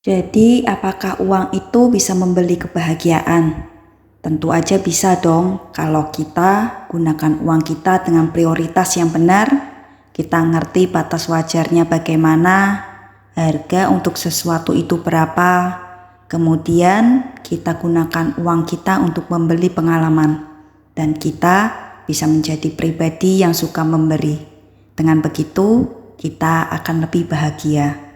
Jadi, apakah uang itu bisa membeli kebahagiaan? Tentu aja bisa dong, kalau kita gunakan uang kita dengan prioritas yang benar, kita ngerti batas wajarnya bagaimana, harga untuk sesuatu itu berapa, kemudian kita gunakan uang kita untuk membeli pengalaman, dan kita bisa menjadi pribadi yang suka memberi. Dengan begitu, kita akan lebih bahagia.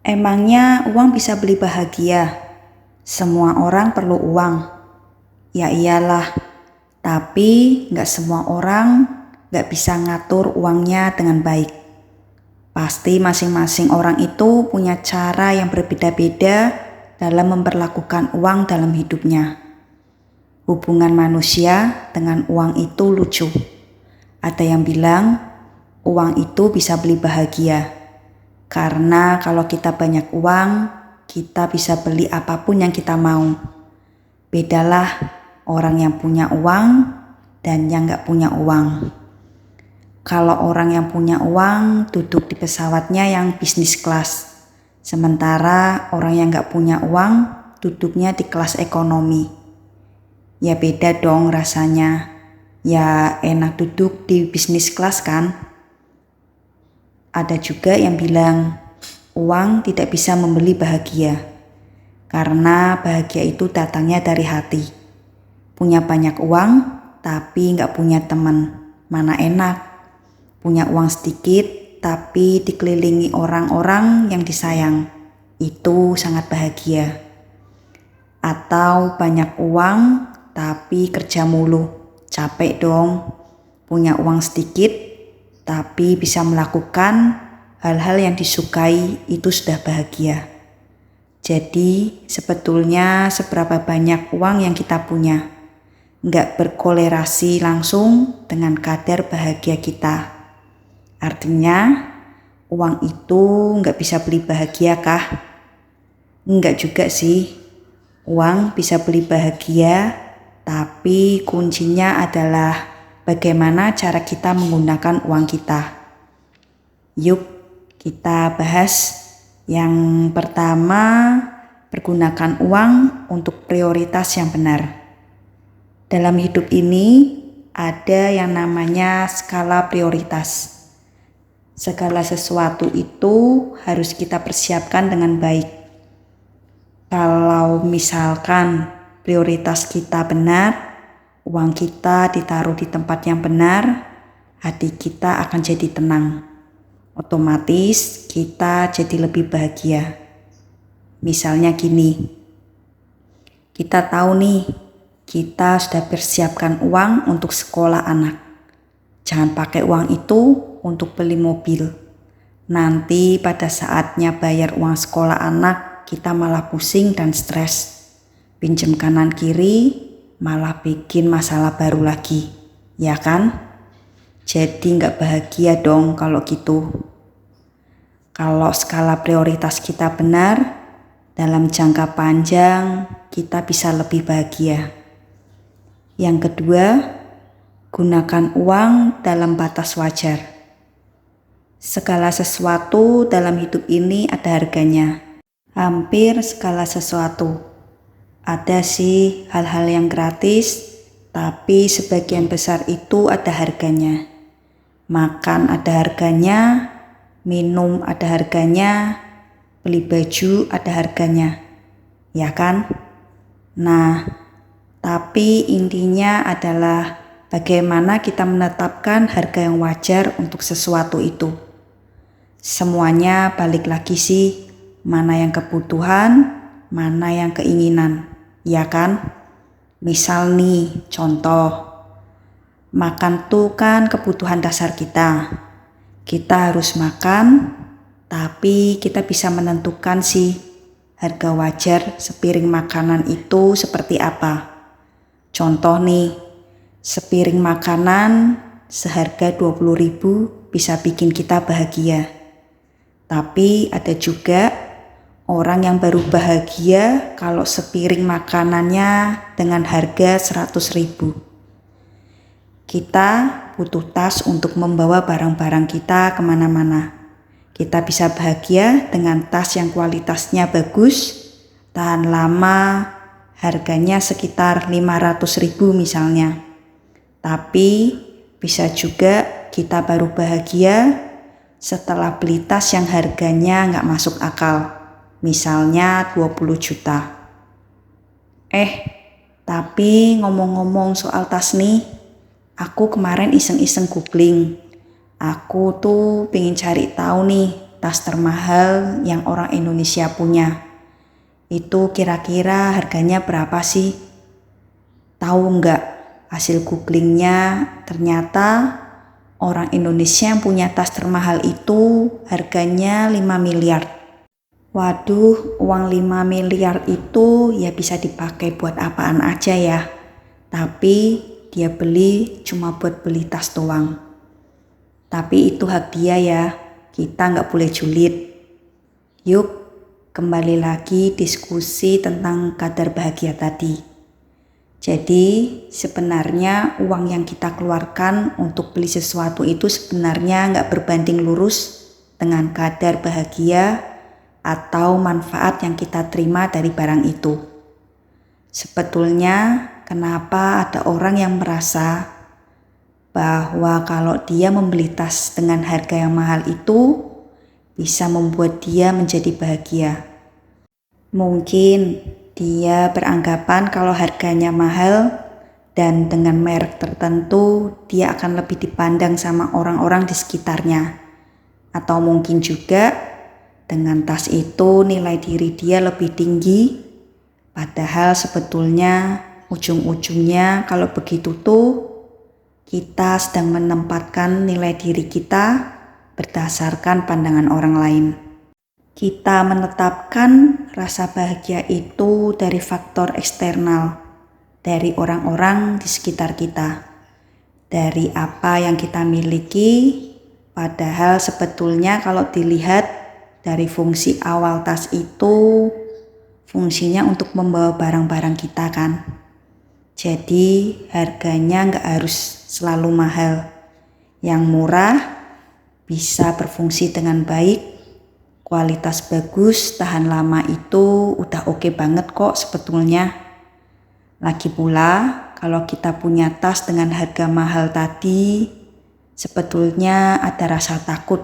Emangnya uang bisa beli bahagia? Semua orang perlu uang. Ya iyalah, tapi nggak semua orang nggak bisa ngatur uangnya dengan baik. Pasti masing-masing orang itu punya cara yang berbeda-beda dalam memperlakukan uang dalam hidupnya. Hubungan manusia dengan uang itu lucu. Ada yang bilang uang itu bisa beli bahagia. Karena kalau kita banyak uang, kita bisa beli apapun yang kita mau. Bedalah orang yang punya uang dan yang gak punya uang. Kalau orang yang punya uang duduk di pesawatnya yang bisnis kelas. Sementara orang yang gak punya uang duduknya di kelas ekonomi. Ya beda dong rasanya. Ya enak duduk di bisnis kelas kan? Ada juga yang bilang uang tidak bisa membeli bahagia karena bahagia itu datangnya dari hati. Punya banyak uang tapi nggak punya teman, mana enak. Punya uang sedikit tapi dikelilingi orang-orang yang disayang, itu sangat bahagia. Atau banyak uang tapi kerja mulu, capek dong. Punya uang sedikit tapi bisa melakukan hal-hal yang disukai, itu sudah bahagia. Jadi sebetulnya seberapa banyak uang yang kita punya nggak berkolerasi langsung dengan kadar bahagia kita. Artinya uang itu nggak bisa beli bahagia kah? Enggak juga sih. Uang bisa beli bahagia, tapi kuncinya adalah bagaimana cara kita menggunakan uang kita. Yuk kita bahas yang pertama, pergunakan uang untuk prioritas yang benar. Dalam hidup ini ada yang namanya skala prioritas. Segala sesuatu itu harus kita persiapkan dengan baik. Kalau misalkan prioritas kita benar, uang kita ditaruh di tempat yang benar, hati kita akan jadi tenang. Otomatis kita jadi lebih bahagia. Misalnya gini, kita tahu nih, kita sudah persiapkan uang untuk sekolah anak. Jangan pakai uang itu untuk beli mobil. Nanti pada saatnya bayar uang sekolah anak, kita malah pusing dan stres. Pinjam kanan kiri, malah bikin masalah baru lagi, ya kan? Jadi nggak bahagia dong kalau gitu. Kalau skala prioritas kita benar, dalam jangka panjang kita bisa lebih bahagia. Yang kedua, gunakan uang dalam batas wajar. Segala sesuatu dalam hidup ini ada harganya. Hampir segala sesuatu. Ada sih hal-hal yang gratis, tapi sebagian besar itu ada harganya. Makan ada harganya, minum ada harganya, beli baju ada harganya. Ya kan? Nah, tapi intinya adalah bagaimana kita menetapkan harga yang wajar untuk sesuatu itu. Semuanya balik lagi sih, mana yang kebutuhan, mana yang keinginan. Ya kan? Misal nih, contoh. Makan tuh kan kebutuhan dasar kita. Kita harus makan, tapi kita bisa menentukan sih harga wajar sepiring makanan itu seperti apa. Contoh nih, sepiring makanan seharga 20.000 bisa bikin kita bahagia. Tapi ada juga orang yang baru bahagia kalau sepiring makanannya dengan harga 100.000. Kita butuh tas untuk membawa barang-barang kita kemana-mana. Kita bisa bahagia dengan tas yang kualitasnya bagus, tahan lama, harganya sekitar 500.000 misalnya. Tapi bisa juga kita baru bahagia setelah beli tas yang harganya nggak masuk akal, misalnya 20 juta. Tapi ngomong-ngomong soal tas nih, aku kemarin iseng-iseng googling. Aku tuh pengen cari tahu nih tas termahal yang orang Indonesia punya. Itu kira-kira harganya berapa sih? Tahu nggak? Hasil googlingnya ternyata orang Indonesia yang punya tas termahal itu harganya 5 miliar. Waduh, uang 5 miliar itu ya bisa dipakai buat apaan aja ya. Tapi dia beli cuma buat beli tas doang. Tapi itu hak dia ya, kita nggak boleh julid. Yuk, kembali lagi diskusi tentang kadar bahagia tadi. Jadi sebenarnya uang yang kita keluarkan untuk beli sesuatu itu sebenarnya nggak berbanding lurus dengan kadar bahagia atau manfaat yang kita terima dari barang itu. Sebetulnya kenapa ada orang yang merasa bahwa kalau dia membeli tas dengan harga yang mahal itu bisa membuat dia menjadi bahagia. Mungkin dia beranggapan kalau harganya mahal dan dengan merek tertentu dia akan lebih dipandang sama orang-orang di sekitarnya. Atau mungkin juga dengan tas itu nilai diri dia lebih tinggi, padahal sebetulnya ujung-ujungnya kalau begitu tuh kita sedang menempatkan nilai diri kita berdasarkan pandangan orang lain. Kita menetapkan rasa bahagia itu dari faktor eksternal, dari orang-orang di sekitar kita, dari apa yang kita miliki, padahal sebetulnya kalau dilihat dari fungsi awal tas itu, fungsinya untuk membawa barang-barang kita kan. Jadi harganya nggak harus selalu mahal. Yang murah bisa berfungsi dengan baik, kualitas bagus, tahan lama itu udah oke banget kok sebetulnya. Lagi pula kalau kita punya tas dengan harga mahal tadi, sebetulnya ada rasa takut.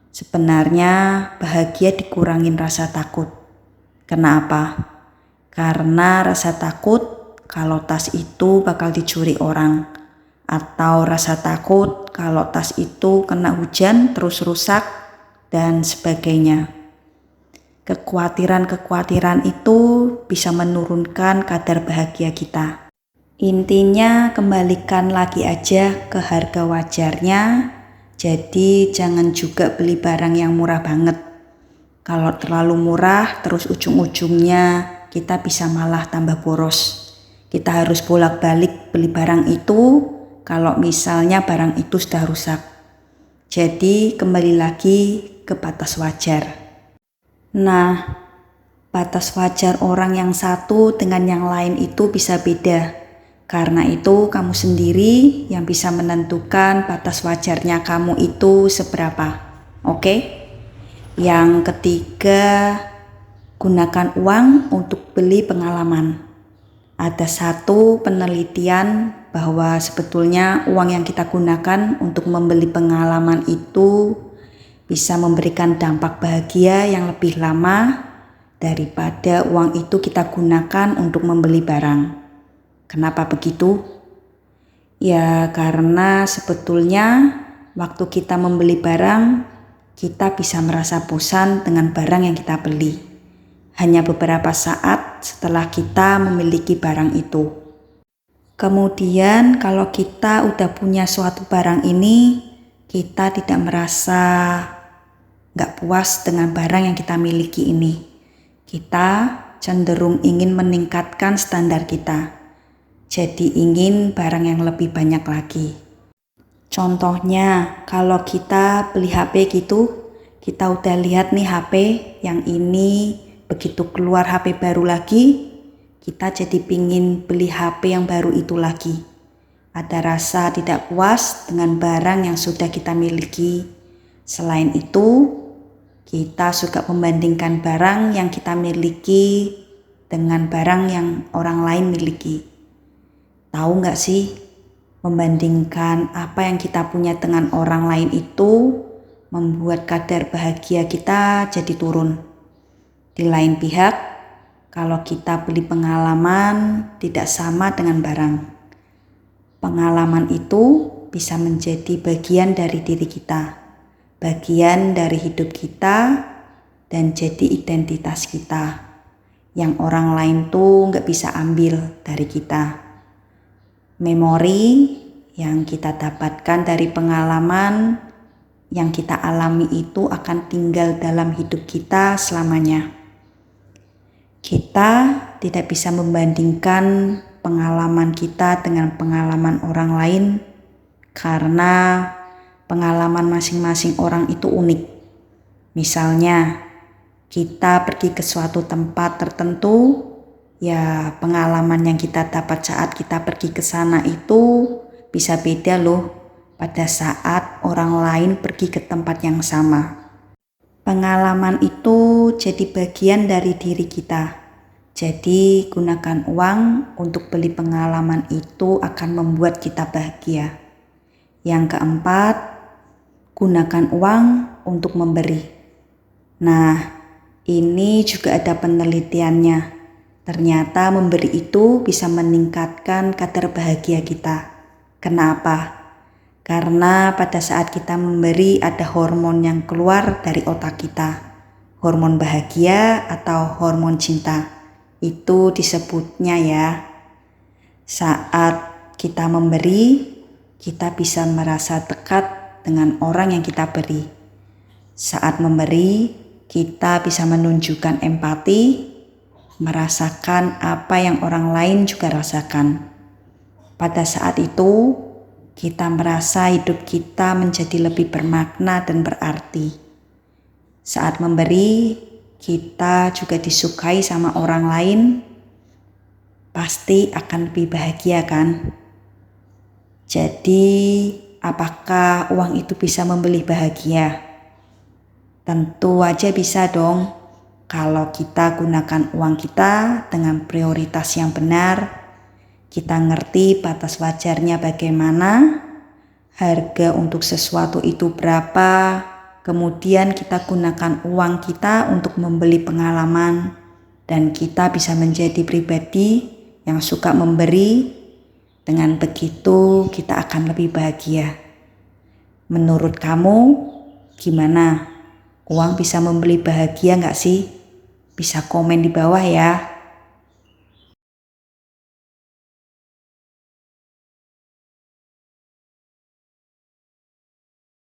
Sebenarnya bahagia dikurangin rasa takut. Kenapa? Karena rasa takut kalau tas itu bakal dicuri orang. Atau rasa takut kalau tas itu kena hujan terus rusak dan sebagainya. Kekhawatiran-kekhawatiran itu bisa menurunkan kadar bahagia kita. Intinya kembalikan lagi aja ke harga wajarnya. Jadi jangan juga beli barang yang murah banget. Kalau terlalu murah terus ujung-ujungnya kita bisa malah tambah boros. Kita harus bolak-balik beli barang itu kalau misalnya barang itu sudah rusak. Jadi kembali lagi ke batas wajar. Nah, batas wajar orang yang satu dengan yang lain itu bisa beda. Karena itu kamu sendiri yang bisa menentukan batas wajarnya kamu itu seberapa. Oke? Yang ketiga, gunakan uang untuk beli pengalaman. Ada satu penelitian bahwa sebetulnya uang yang kita gunakan untuk membeli pengalaman itu bisa memberikan dampak bahagia yang lebih lama daripada uang itu kita gunakan untuk membeli barang. Kenapa begitu? Ya karena sebetulnya waktu kita membeli barang, kita bisa merasa bosan dengan barang yang kita beli. Hanya beberapa saat setelah kita memiliki barang itu. Kemudian kalau kita udah punya suatu barang ini, kita tidak merasa gak puas dengan barang yang kita miliki ini. Kita cenderung ingin meningkatkan standar kita. Jadi ingin barang yang lebih banyak lagi. Contohnya, kalau kita beli HP gitu, kita udah lihat nih HP yang ini, begitu keluar HP baru lagi, kita jadi pingin beli HP yang baru itu lagi. Ada rasa tidak puas dengan barang yang sudah kita miliki. Selain itu, kita suka membandingkan barang yang kita miliki dengan barang yang orang lain miliki. Tahu nggak sih, membandingkan apa yang kita punya dengan orang lain itu membuat kadar bahagia kita jadi turun. Di lain pihak, kalau kita beli pengalaman tidak sama dengan barang. Pengalaman itu bisa menjadi bagian dari diri kita, bagian dari hidup kita, dan jadi identitas kita yang orang lain tuh nggak bisa ambil dari kita. Memori yang kita dapatkan dari pengalaman yang kita alami itu akan tinggal dalam hidup kita selamanya. Kita tidak bisa membandingkan pengalaman kita dengan pengalaman orang lain karena pengalaman masing-masing orang itu unik. Misalnya, kita pergi ke suatu tempat tertentu, ya pengalaman yang kita dapat saat kita pergi ke sana itu bisa beda loh pada saat orang lain pergi ke tempat yang sama. Pengalaman itu jadi bagian dari diri kita. Jadi gunakan uang untuk beli pengalaman itu akan membuat kita bahagia. Yang keempat, gunakan uang untuk memberi. Nah, ini juga ada penelitiannya. Ternyata memberi itu bisa meningkatkan kadar bahagia kita. Kenapa? Karena pada saat kita memberi ada hormon yang keluar dari otak kita. Hormon bahagia atau hormon cinta. Itu disebutnya ya. Saat kita memberi, kita bisa merasa dekat dengan orang yang kita beri. Saat memberi, kita bisa menunjukkan empati, merasakan apa yang orang lain juga rasakan. Pada saat itu, kita merasa hidup kita menjadi lebih bermakna dan berarti. Saat memberi, kita juga disukai sama orang lain, pasti akan lebih bahagia kan? Jadi, apakah uang itu bisa membeli bahagia? Tentu aja bisa dong. Kalau kita gunakan uang kita dengan prioritas yang benar, kita ngerti batas wajarnya bagaimana, harga untuk sesuatu itu berapa, kemudian kita gunakan uang kita untuk membeli pengalaman, dan kita bisa menjadi pribadi yang suka memberi. Dengan begitu kita akan lebih bahagia. Menurut kamu gimana? Uang bisa membeli bahagia nggak sih? Bisa komen di bawah ya.